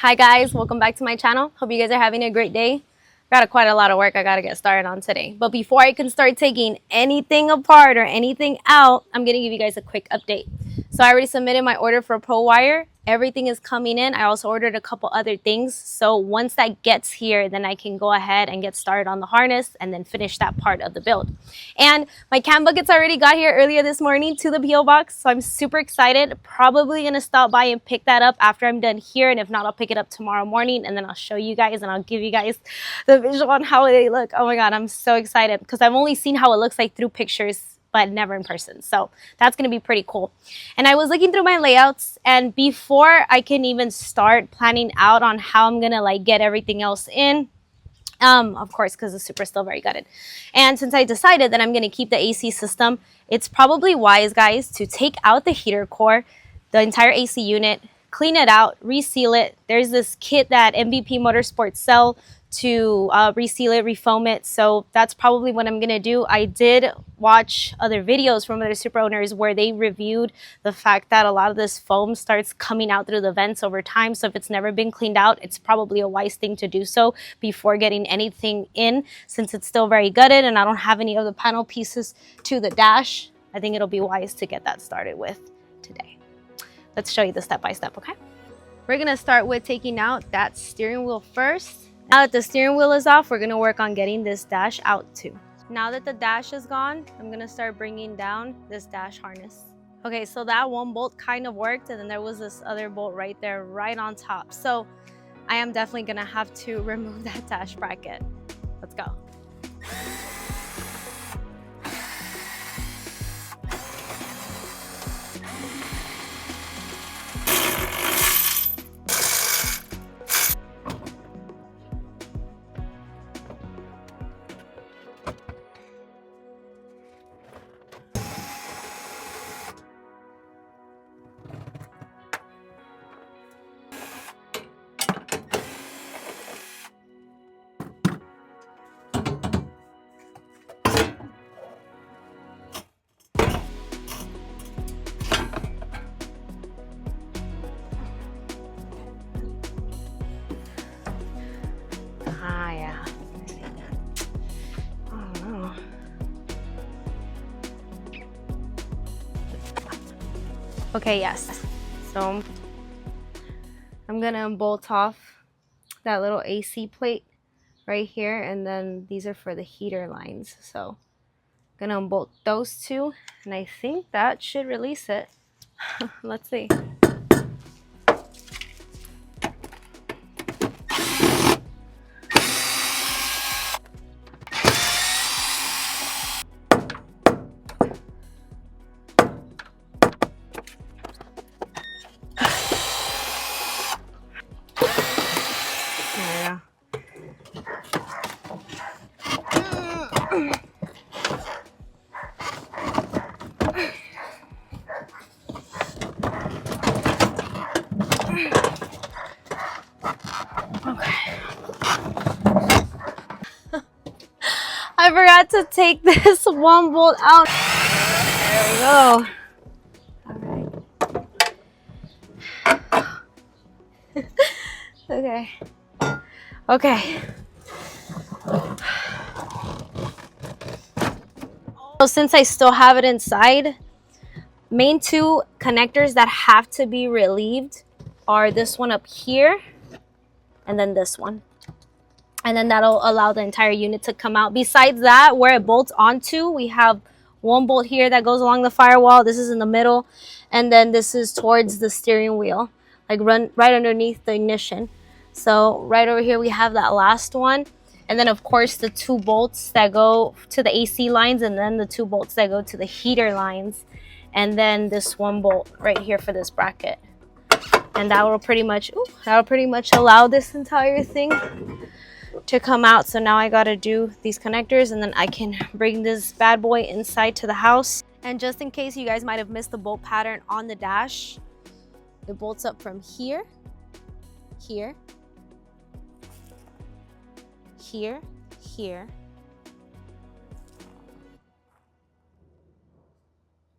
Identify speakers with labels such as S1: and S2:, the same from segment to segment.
S1: Hi guys, welcome back to my channel. Hope you guys are having a great day. Got quite a lot of work I gotta get started on today. But before I can start taking anything apart or anything out, I'm gonna give you guys a quick update. So I already submitted my order for Pro Wire. Everything is coming in. I also ordered a couple other things. So once that gets here, then I can go ahead and get started on the harness and then finish that part of the build. And my cam buckets already got here earlier this morning to the PO box. So I'm super excited. Probably gonna stop by and pick that up after I'm done here. And if not, I'll pick it up tomorrow morning and then I'll show you guys and I'll give you guys the visual on how they look. Oh my God, I'm so excited because I've only seen how it looks like through pictures but never in person. So that's going to be pretty cool. And I was looking through my layouts, and before I can even start planning out on how I'm going to like get everything else in, of course, because the Supra is still very gutted. And since I decided that I'm going to keep the AC system, it's probably wise, guys, to take out the heater core, the entire AC unit, clean it out, reseal it. There's this kit that MVP Motorsports sell to reseal it, refoam it. So that's probably what I'm gonna do. I did watch other videos from other Supra owners where they reviewed the fact that a lot of this foam starts coming out through the vents over time. So if it's never been cleaned out, it's probably a wise thing to do so before getting anything in, since it's still very gutted and I don't have any of the panel pieces to the dash. I think it'll be wise to get that started with today. Let's show you the step-by-step, okay? We're gonna start with taking out that steering wheel first. Now that the steering wheel is off, we're gonna work on getting this dash out too. Now that the dash is gone, I'm gonna start bringing down this dash harness. Okay, so that one bolt kind of worked, and then there was this other bolt right there, right on top. So I am definitely gonna have to remove that dash bracket. Let's go. Yeah. Oh no. Okay, yes. So I'm gonna bolt off that little AC plate right here, and then these are for the heater lines. So I'm gonna unbolt those two, and I think that should release it. Let's see. There we go. I forgot to take this one bolt out. There we go. All right. Okay. Okay. So since I still have it inside, main two connectors that have to be relieved are this one up here and then this one. And then that'll allow the entire unit to come out. Besides that, where it bolts onto, we have one bolt here that goes along the firewall. This is in the middle. And then this is towards the steering wheel, like right underneath the ignition. So right over here, we have that last one. And then of course the two bolts that go to the AC lines, and then the two bolts that go to the heater lines. And then this one bolt right here for this bracket. And that will pretty much allow this entire thing to come out. So now I gotta do these connectors, and then I can bring this bad boy inside to the house. And just in case you guys might have missed the bolt pattern on the dash, it bolts up from here, here, here, here,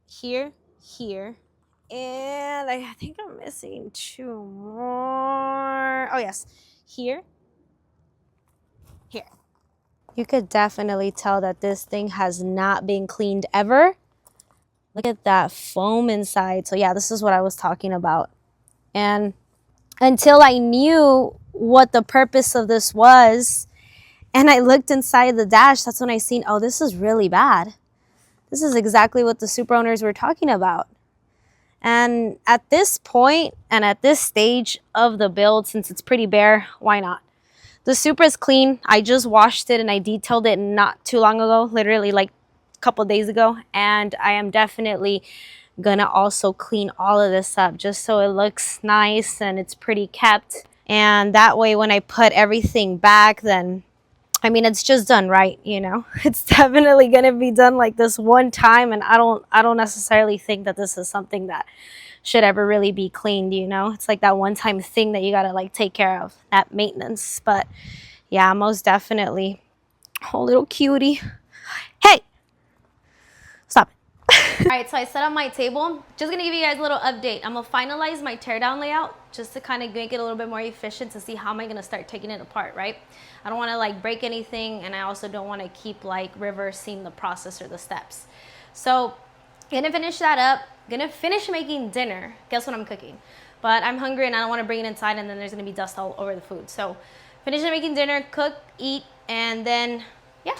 S1: here, here, and I think I'm missing two more. more. Oh yes, here. Here. You could definitely tell that this thing has not been cleaned ever. Look at that foam inside. So yeah, this is what I was talking about. And until I knew what the purpose of this was, and I looked inside the dash, that's when I seen, oh, this is really bad. This is exactly what the Supra owners were talking about. And at this point and at this stage of the build, since it's pretty bare, why not? The Supra is clean. I just washed it and I detailed it not too long ago, literally like a couple days ago. And I am definitely gonna also clean all of this up just so it looks nice and it's pretty kept. And that way when I put everything back, then I mean, it's just done right, you know. It's definitely gonna be done like this one time, and I don't necessarily think that this is something that should ever really be cleaned, you know. It's like that one time thing that you gotta like take care of, that maintenance. But yeah, most definitely. Oh, little cutie. Hey, stop it. All right, so I set up my table. Just gonna give you guys a little update. I'm gonna finalize my teardown layout just to kind of make it a little bit more efficient to see how am I gonna start taking it apart, right? I don't wanna like break anything, and I also don't wanna keep like reversing the process or the steps. So gonna finish that up, gonna finish making dinner. Guess what I'm cooking? But I'm hungry and I don't wanna bring it inside and then there's gonna be dust all over the food. So finish making dinner, cook, eat, and then, yeah.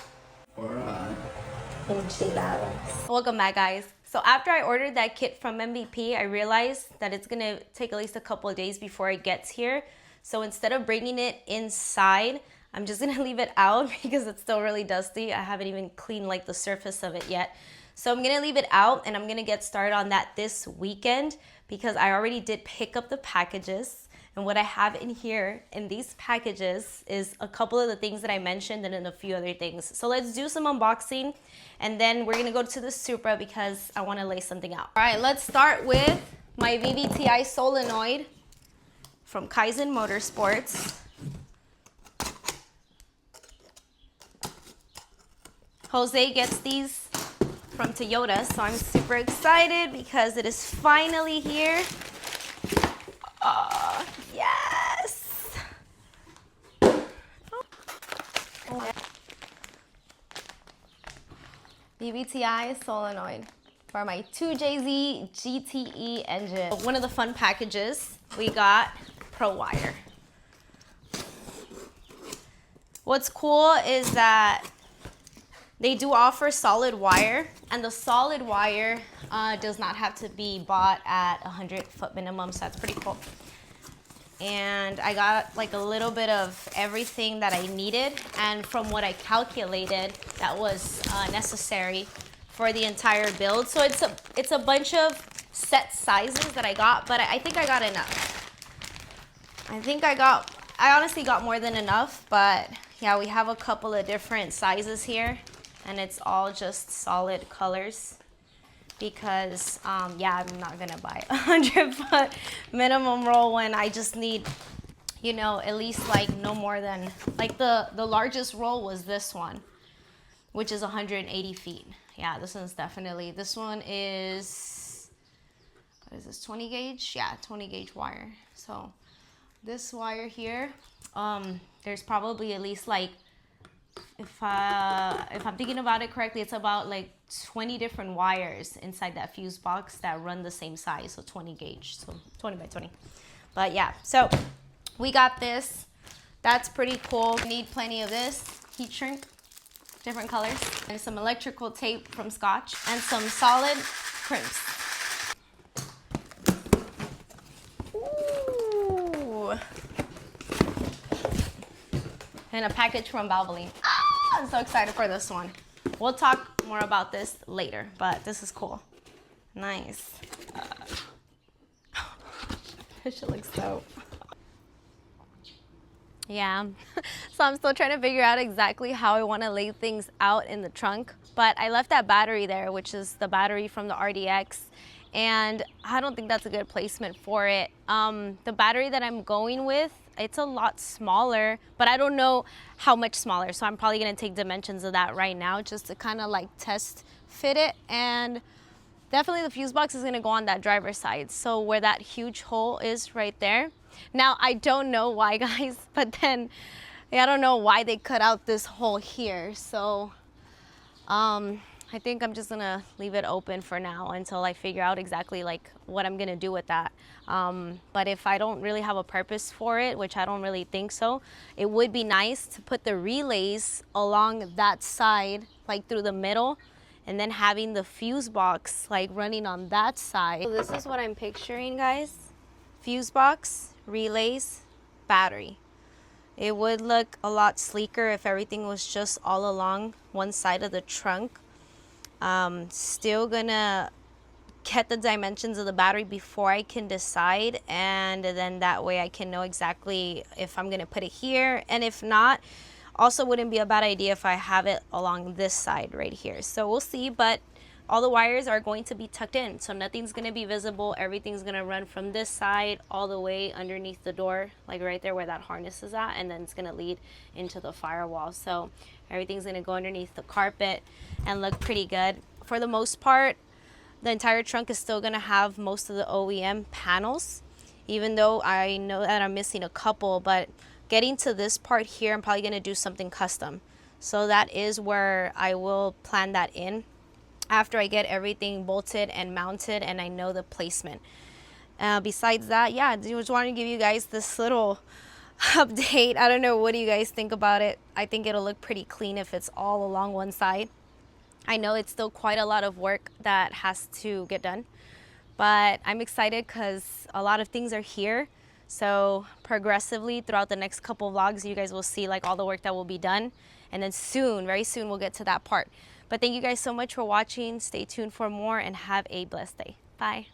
S1: Welcome back, guys. So after I ordered that kit from MVP, I realized that it's gonna take at least a couple of days before it gets here. So instead of bringing it inside, I'm just gonna leave it out because it's still really dusty. I haven't even cleaned like the surface of it yet. So I'm gonna leave it out and I'm gonna get started on that this weekend because I already did pick up the packages. And what I have in here in these packages is a couple of the things that I mentioned and then a few other things. So let's do some unboxing and then we're gonna go to the Supra because I wanna lay something out. All right, let's start with my VVTi solenoid from Kaizen Motorsports. Jose gets these from Toyota, so I'm super excited because it is finally here. Oh, yes! VVTi solenoid for my 2JZ GTE engine. One of the fun packages, we got Pro Wire. What's cool is that they do offer solid wire, and the solid wire does not have to be bought at 100-foot minimum, so that's pretty cool. And I got like a little bit of everything that I needed, and from what I calculated, that was necessary for the entire build. So it's a bunch of set sizes that I got, but I think I got enough. I honestly got more than enough, but yeah, we have a couple of different sizes here. And it's all just solid colors because, yeah, I'm not gonna buy a 100-foot minimum roll when I just need, you know, at least like no more than, like the largest roll was this one, which is 180 feet. Yeah, this one's definitely, this one is, what is this, 20 gauge? Yeah, 20 gauge wire. So this wire here, there's probably at least like, if I'm thinking about it correctly, it's about like 20 different wires inside that fuse box that run the same size, so 20 gauge, so 20 by 20. But yeah, so we got this. That's pretty cool. We need plenty of this heat shrink, different colors, and some electrical tape from Scotch, and some solid crimps. Ooh. And a package from Valvoline. I'm so excited for this one. We'll talk more about this later, but this is cool. Nice. This shit looks dope. Yeah, so I'm still trying to figure out exactly how I want to lay things out in the trunk, but I left that battery there, which is the battery from the RDX, and I don't think that's a good placement for it. The battery that I'm going with, it's a lot smaller, but I don't know how much smaller, so I'm probably gonna take dimensions of that right now just to kind of like test fit it. And definitely the fuse box is gonna go on that driver's side, so where that huge hole is right there. Now, I don't know why, guys, but then I don't know why they cut out this hole here. So I think I'm just gonna leave it open for now until I figure out exactly like what I'm gonna do with that. But if I don't really have a purpose for it, which I don't really think so, it would be nice to put the relays along that side, like through the middle, and then having the fuse box like running on that side. So this is what I'm picturing, guys. Fuse box, relays, battery. It would look a lot sleeker if everything was just all along one side of the trunk. Still gonna get the dimensions of the battery before I can decide, and then that way I can know exactly if I'm gonna put it here, and if not, also wouldn't be a bad idea if I have it along this side right here. So we'll see, but all the wires are going to be tucked in, so nothing's gonna be visible. Everything's gonna run from this side all the way underneath the door, like right there where that harness is at, and then it's gonna lead into the firewall. So everything's gonna go underneath the carpet and look pretty good. For the most part, the entire trunk is still gonna have most of the OEM panels, even though I know that I'm missing a couple, but getting to this part here, I'm probably gonna do something custom. So that is where I will plan that in after I get everything bolted and mounted and I know the placement. Besides that, yeah, I just wanted to give you guys this little update. I don't know, what do you guys think about it? I think it'll look pretty clean if it's all along one side. I know it's still quite a lot of work that has to get done, but I'm excited because a lot of things are here. So progressively throughout the next couple vlogs, you guys will see like all the work that will be done, and then soon, very soon, we'll get to that part. But thank you guys so much for watching. Stay tuned for more and have a blessed day. Bye.